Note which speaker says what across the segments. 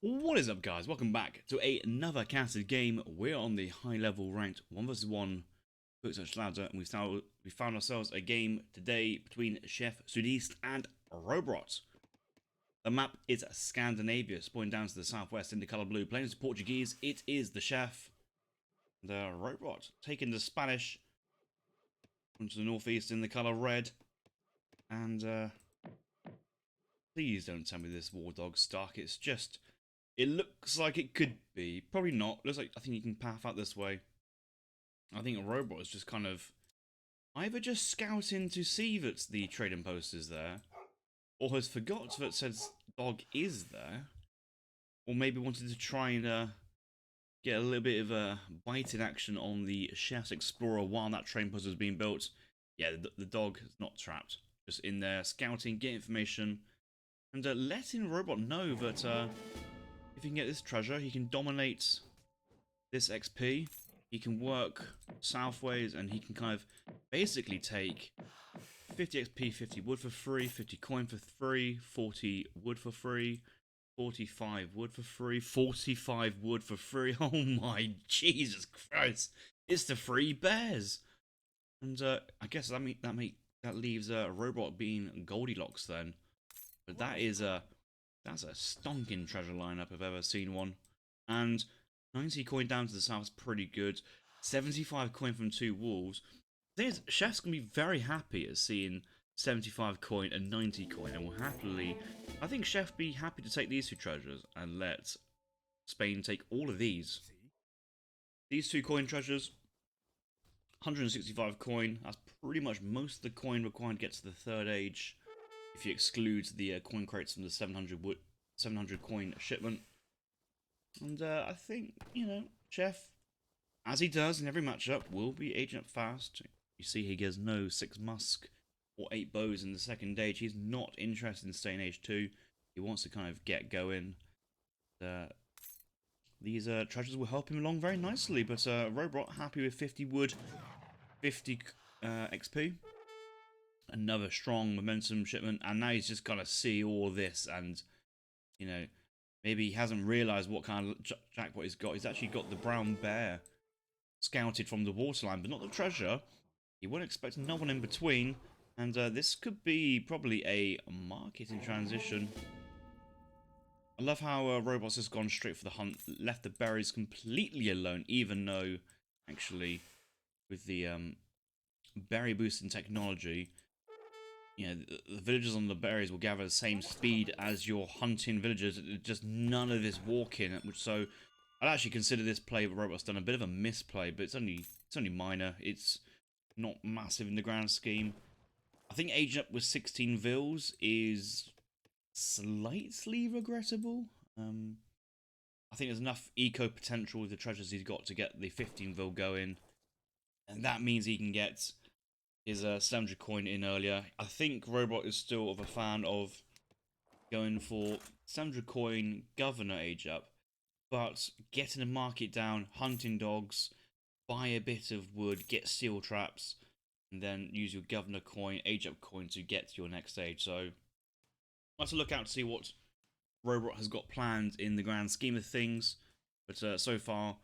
Speaker 1: What is up, guys? Welcome back to another casted game. We're on the high level ranked 1 vs 1 Quick ladder, and we found ourselves a game today between Chefsudiste and Rohbrot. The map is Scandinavia, spawning down to the southwest in the colour blue. Playing as Portuguese, it is the Chef. The Rohbrot taking the Spanish onto the northeast in the colour red. And please don't tell me this War Dog's stuck. It's just, it looks like it could be. Probably not. Looks like, I think you can path out this way. I think a Rohbrot is just kind of either just scouting to see that the trading post is there, or has forgot that says dog is there, or maybe wanted to try and get a little bit of a bite in action on the Chef's Explorer while that train post is being built. Yeah, the dog is not trapped. Just in there scouting, get information, and letting Rohbrot know that if he can get this treasure, he can dominate this XP. He can work southways, and he can kind of basically take 50 XP, 50 wood for free, 50 coin for free, 40 wood for free, 45 wood for free, 45 wood for free. Oh my Jesus Christ! It's the free bears, and I guess that leaves Rohbrot being Goldilocks then. But that's a stonking treasure lineup if I've ever seen one, and 90 coin down to the south is pretty good. 75 coin from 2 wolves. The thing is, Chef's going to be very happy at seeing 75 coin and 90 coin, and will happily, I think Chef be happy to take these 2 treasures and let Spain take all of these. These 2 coin treasures, 165 coin, that's pretty much most of the coin required to get to the 3rd age, if you exclude the coin crates from the 700 coin shipment. And I think, you know, Chef, as he does in every matchup, will be aging up fast. You see he gets no 6 musk or 8 bows in the 2nd age. He's not interested in staying age 2. He wants to kind of get going. These treasures will help him along very nicely. But Rohbrot happy with 50 wood, 50 XP. Another strong momentum shipment. And now he's just got to see all this and, you know, maybe he hasn't realised what kind of jackpot he's got. He's actually got the brown bear scouted from the waterline, but not the treasure. He won't expect no one in between. And this could be probably a market in transition. I love how Rohbrot's has gone straight for the hunt. Left the berries completely alone, even though, actually, with the berry boosting technology, you know, the villagers on the berries will gather the same speed as your hunting villagers. Just none of this walking. So I'd actually consider this play where Rohbrot's done a bit of a misplay, but it's only minor. It's not massive in the grand scheme. I think aging up with 16 vills is slightly regrettable. I think there's enough eco potential with the treasures he's got to get the 15 vil going, and that means he can get his 700 coin in earlier. I think Rohbrot is still of a fan of going for 700 coin governor age up, but getting the market down, hunting dogs, buy a bit of wood, get steel traps, and then use your governor coin, age up coin to get to your next stage. So I'll have to look out to see what Rohbrot has got planned in the grand scheme of things. But so far,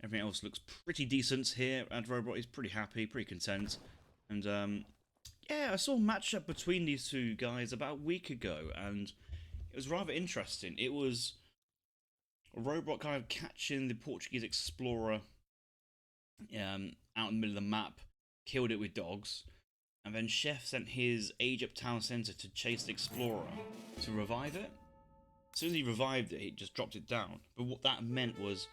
Speaker 1: everything else looks pretty decent here, and Rohbrot is pretty happy, pretty content. And yeah, I saw a matchup between these 2 guys about a week ago, and it was rather interesting. It was Rohbrot kind of catching the Portuguese explorer out in the middle of the map, killed it with dogs, and then Chef sent his age up town centre to chase the explorer to revive it. As soon as he revived it, he just dropped it down. But what that meant was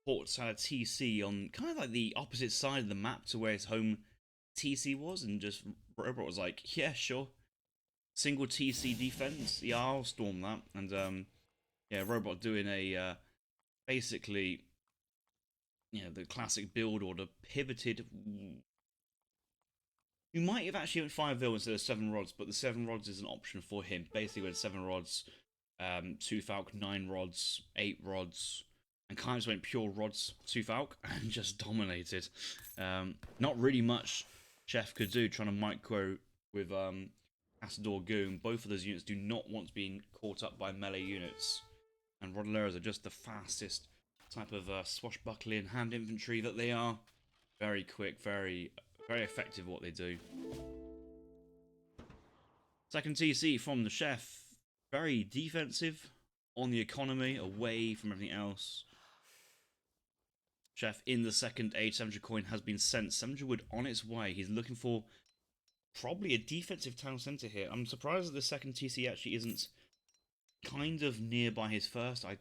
Speaker 1: Port had a TC on kind of like the opposite side of the map to where his home TC was, and just Rohbrot was like, yeah, sure, single TC defense, yeah, I'll storm that. And yeah, Rohbrot doing a basically, you know, the classic build order, pivoted. You might have actually went 5 vil instead of 7 rods, but the 7 rods is an option for him. Basically, with 7 rods, 2 falc, 9 rods, 8 rods, and kind of just went pure rods, 2 falc, and just dominated. Not really much Chef could do trying to micro with Casador Goon. Both of those units do not want to be caught up by melee units. And Rodoleros are just the fastest type of swashbuckling hand infantry that they are. Very quick, very effective what they do. Second TC from the Chef. Very defensive on the economy, away from everything else. Chef in the second age, 700 coin has been sent. 700 wood on its way. He's looking for probably a defensive town centre here. I'm surprised that the second TC actually isn't kind of nearby his first. I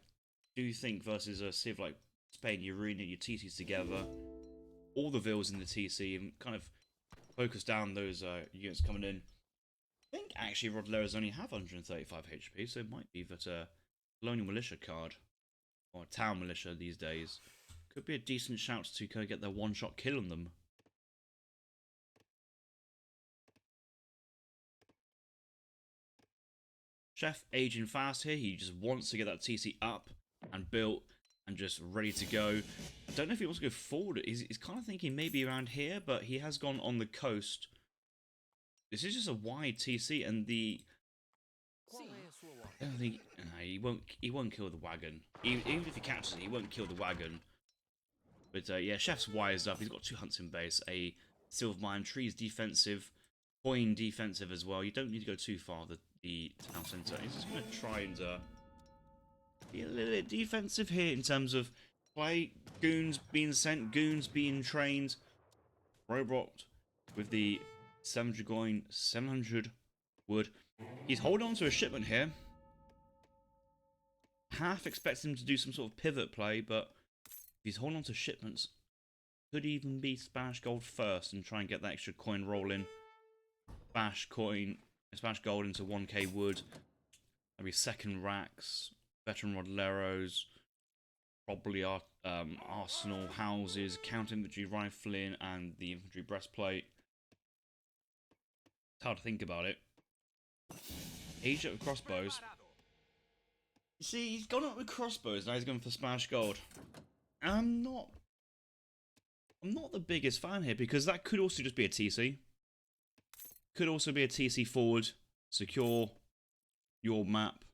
Speaker 1: do think versus a civ like Spain, you really need your TCs together. All the vills in the TC and kind of focus down those units coming in. I think actually Rodoleros only have 135 HP, so it might be that Colonial Militia card, or Town Militia these days, could be a decent shout to kind of get their one-shot kill on them. Chef aging fast here. He just wants to get that TC up and built and just ready to go. I don't know if he wants to go forward. He's kind of thinking maybe around here, but he has gone on the coast. This is just a wide TC, and the I don't think he won't kill the wagon. Even if he catches it, he won't kill the wagon. But yeah, Chef's wised up. He's got 2 hunts in base, a silver mine, trees defensive, coin defensive as well. You don't need to go too far. The town centre. He's just going to try and be a little bit defensive here in terms of play. Goons being sent, goons being trained. Rohbrot with the 700 coin, 700 wood. He's holding on to a shipment here. Half expects him to do some sort of pivot play, but if he's holding on to shipments, could even be Spanish gold first and try and get that extra coin rolling. Spanish gold into 1k wood. Maybe second racks, veteran Rodoleros, probably our arsenal houses, counter infantry rifling, and the infantry breastplate. It's hard to think about it. Age up with crossbows. You see, he's gone up with crossbows, now he's going for Spanish gold. I'm not the biggest fan here, because that could also just be a TC. Could also be a TC forward, secure your map.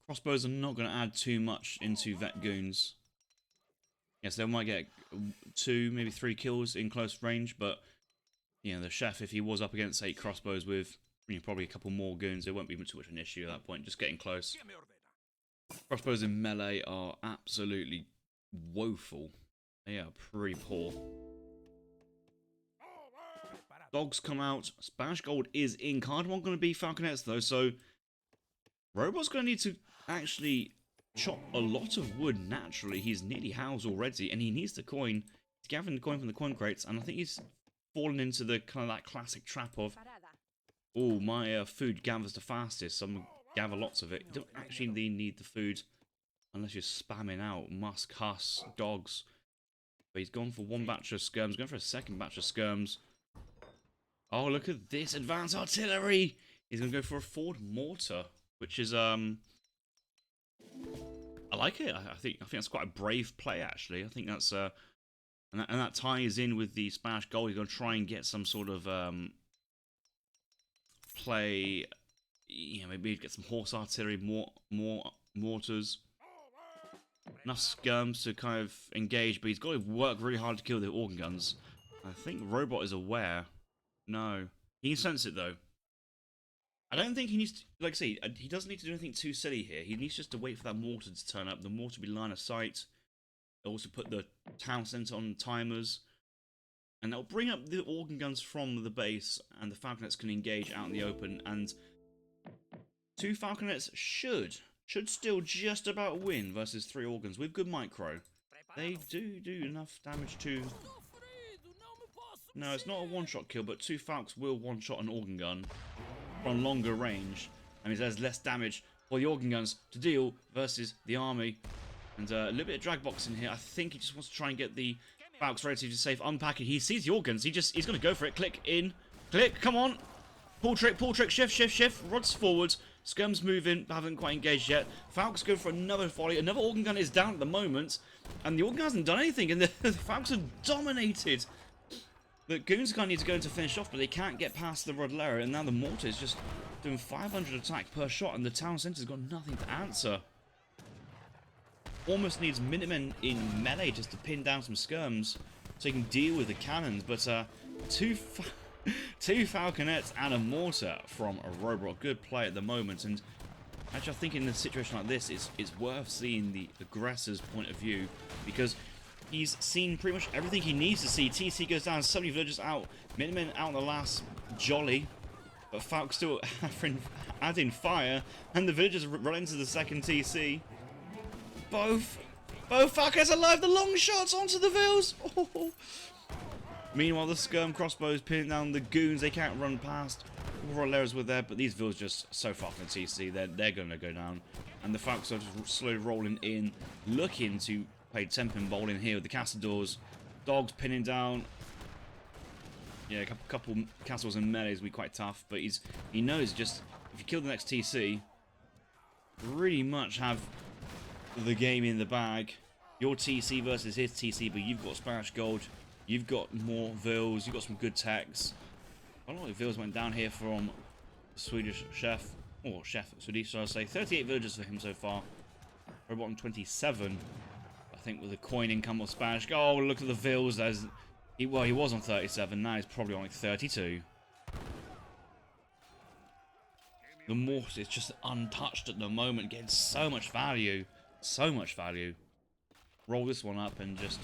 Speaker 1: Crossbows are not going to add too much into vet goons. Yes, they might get 2, maybe 3 kills in close range, but you know, the Chef, if he was up against 8 crossbows with probably a couple more goons, it won't be too much of an issue at that point, just getting close. Crossbows in melee are absolutely woeful. They are pretty poor. Dogs come out. Spanish gold is in. Card 1 going to be falconets though, so Rohbrot's going to need to actually chop a lot of wood naturally. He's nearly housed already, and he needs the coin. He's gathering the coin from the coin crates, and I think he's fallen into the kind of that classic trap of, oh, my food gathers the fastest, so I'm going to gather lots of it. You don't actually need the food unless you're spamming out musk, huss, dogs. But he's gone for 1 batch of skirms, going for a 2nd batch of skirms. Oh, look at this advanced artillery! He's going to go for a forward mortar, which is I like it. I think that's quite a brave play actually. I think that's and that ties in with the Spanish goal. He's going to try and get some sort of play. You know, maybe get some horse artillery, more mortars, enough skirms to kind of engage. But he's got to work really hard to kill the organ guns. I think Rohbrot is aware. No, he can sense it though. I don't think he needs to, like I say, he doesn't need to do anything too silly here. He needs just to wait for that mortar to turn up. The mortar will be line of sight. They'll also put the town centre on timers. And they'll bring up the organ guns from the base, and the falconets can engage out in the open. And 2 falconets should still just about win versus 3 organs with good micro. They do enough damage to... No, it's not a one-shot kill, but 2 falcons will one-shot an organ gun from longer range. I mean, there's less damage for the organ guns to deal versus the army. And a little bit of drag box in here. I think he just wants to try and get the falcons relatively safe. Unpacking. He sees the organs. He's going to go for it. Click in. Click. Come on. Pull trick. Shift. Rods forwards. Skirms moving. Haven't quite engaged yet. Falcons go for another volley. Another organ gun is down at the moment. And the organ gun hasn't done anything. And the falcons are dominated. The goons kind of need to go in to finish off, but they can't get past the Rodolero, and now the mortar is just doing 500 attack per shot, and the town centre's got nothing to answer. Almost needs Minutemen in melee just to pin down some skirms so he can deal with the cannons. But two Falconets and a mortar from a Rohbrot. Good play at the moment. And actually, I think in a situation like this, it's worth seeing the aggressor's point of view, because he's seen pretty much everything he needs to see. TC goes down, 70 villagers out, Minutemen out in the last jolly, but Falk still adding fire, and the villagers run into the second TC. Both Falcons alive, the long shots onto the vills. Oh. Meanwhile, the skirm crossbows pinning down the goons. They can't run past. Rollers were there, but these vills just so far from the TC, they're going to go down. And the Falcons are just slowly rolling in, looking to play Tempin Bowl in here with the Castadors. Dogs pinning down. Yeah, a couple castles and melees will be quite tough, but he knows just if you kill the next TC, pretty much have the game in the bag. Your TC versus his TC, but you've got Spanish gold, you've got more vills, you've got some good techs. A lot of vills went down here from the Swedish chef, or Chefsudiste, I'll say. 38 villagers for him so far. Rohbrot on 27. I think with the coin income of Spanish. Oh, look at the vills. He was on 37. Now he's probably on like 32. The mortar is just untouched at the moment, getting so much value. So much value. Roll this one up and just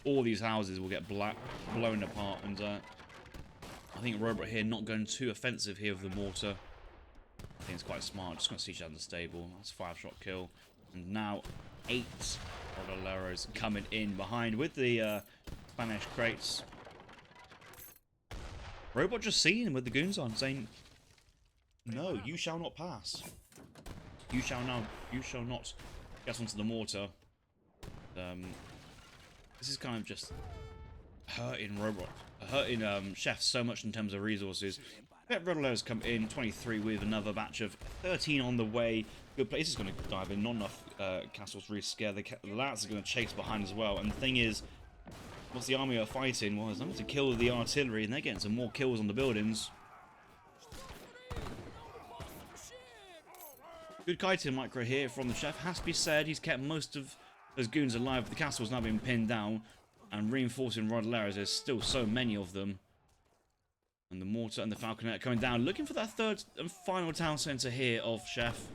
Speaker 1: all these houses will get blown apart. And I think Rohbrot here not going too offensive here with the mortar. I think it's quite smart. Just going to siege down the stable. That's a 5-shot kill. And now 8 Rodoleros coming in behind with the Spanish crates. Rohbrot just seeing him with the goons on, saying, "No, you shall not pass. You shall not get onto the mortar." This is kind of just hurting Rohbrot, hurting Chef so much in terms of resources. Rodoleros come in, 23 with another batch of 13 on the way. Good place is going to dive in. Not enough castles to really scare. The lads are going to chase behind as well. And the thing is, what's the army are fighting? Well, as long as to kill the artillery, and they're getting some more kills on the buildings. Good kiting micro here from the Chef. Has to be said, he's kept most of those goons alive. The castle's now been pinned down, and reinforcing Rodoleros. There's still so many of them. And the mortar and the falconet coming down, looking for that third and final town centre here of Chef.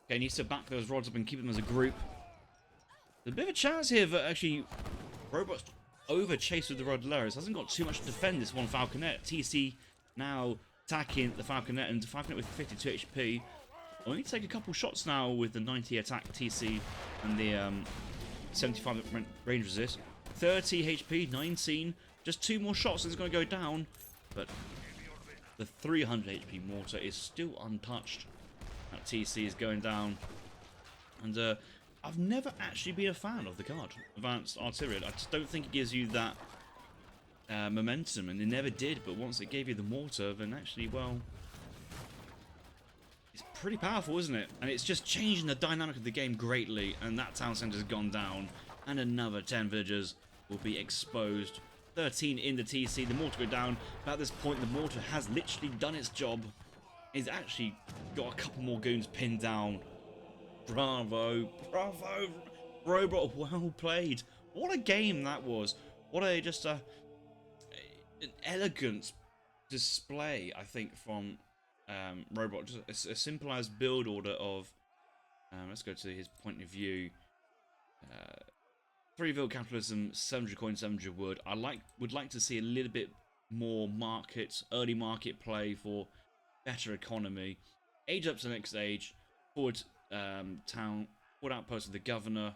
Speaker 1: Okay, needs to back those rods up and keep them as a group. There's a bit of a chance here that actually Rohbrot's over chased with the Rodoleros. Hasn't got too much to defend this one falconet. TC now attacking the falconet, and the falconet with 52 HP. Only take a couple shots now with the 90 attack TC and the 75 range resist. 30 HP, 19. Just 2 more shots and it's going to go down. But the 300 HP mortar is still untouched. That TC is going down. And I've never actually been a fan of the card, Advanced Artillery. I just don't think it gives you that momentum, and it never did. But once it gave you the mortar, then actually, well, it's pretty powerful, isn't it? And it's just changing the dynamic of the game greatly. And that town centre has gone down, and another 10 villagers will be exposed. 13 in the TC, the mortar go down. But at this point, the mortar has literally done its job. It's actually got a couple more goons pinned down. Bravo, bravo, Rohbrot, well played. What a game that was. What a an elegant display, I think, from Rohbrot. Just a simple as build order of. Let's go to his point of view. 3 Ville capitalism, 700 coin, 700 wood. Would like to see a little bit more early market play for better economy. Age up to the next age. Forward town, forward outpost of the governor.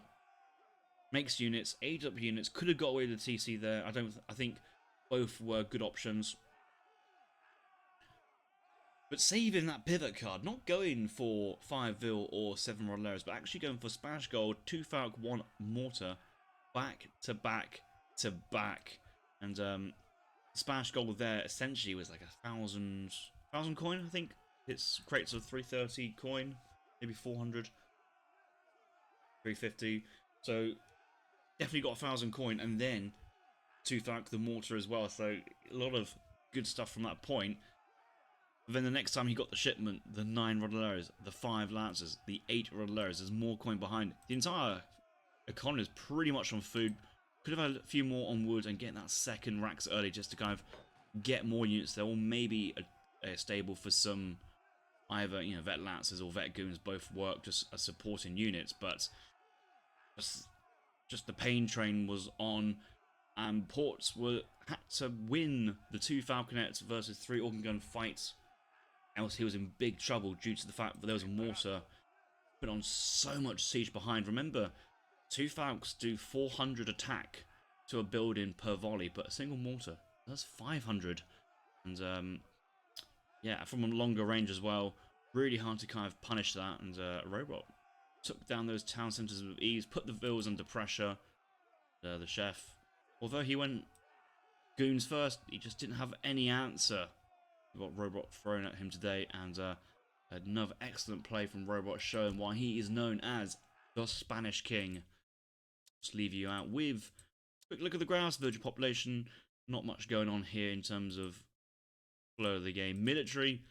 Speaker 1: Makes units, age up units. Could have got away with the TC there. I think both were good options. But saving that pivot card, not going for 5 Ville or 7 Rodoleros, but actually going for Spanish gold, 2 Falc, 1 mortar. Back to back to back, and Spanish gold there essentially was like 1,000 coin. I think it's crates of 330 coin, maybe 400, 350. So definitely got 1,000 coin, and then 2 Falc the mortar as well. So a lot of good stuff from that point. But then the next time he got the shipment, the 9 Rodoleros, the 5 Lancers, the 8 Rodoleros, there's more coin behind. The entire economy is pretty much on food. Could have had a few more on wood and get that second racks early just to kind of get more units there, or maybe a stable for some either, you know, vet Lancers or vet goons. Both work just as supporting units, but just the pain train was on, and Ports had to win the 2 Falconets versus 3 organ gun fights, else he was in big trouble due to the fact that there was a mortar put on so much siege behind. Remember, 2 Falcons do 400 attack to a building per volley, but a single mortar does 500. And yeah, from a longer range as well, really hard to kind of punish that. And Rohbrot took down those town centers with ease, put the vills under pressure. The chef, although he went goons first, he just didn't have any answer to what Rohbrot thrown at him today. And another excellent play from Rohbrot, showing why he is known as the Spanish King. Just leave you out with a quick look at the grouse villager population. Not much going on here in terms of flow of the game. Military,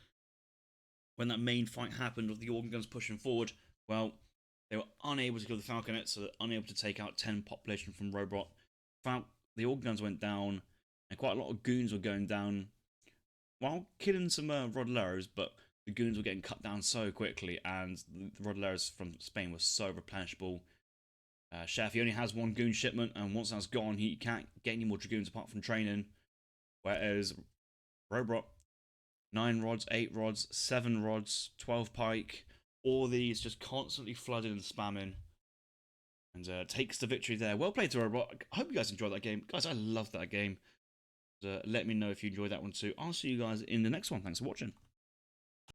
Speaker 1: when that main fight happened with the organ guns pushing forward, well, they were unable to kill the Falconets, so they're unable to take out 10 population from Rohbrot. The organ guns went down, and quite a lot of goons were going down while killing some Rodoleros, but the goons were getting cut down so quickly, and the Rodoleros from Spain were so replenishable. Chef, he only has 1 goon shipment, and once that's gone, he can't get any more dragoons apart from training. Whereas Rohbrot, 9 rods, 8 rods, 7 rods, 12 pike, all these just constantly flooding and spamming, and takes the victory there. Well played to Rohbrot. I hope you guys enjoyed that game. Guys, I love that game. Let me know if you enjoyed that one too. I'll see you guys in the next one. Thanks for watching.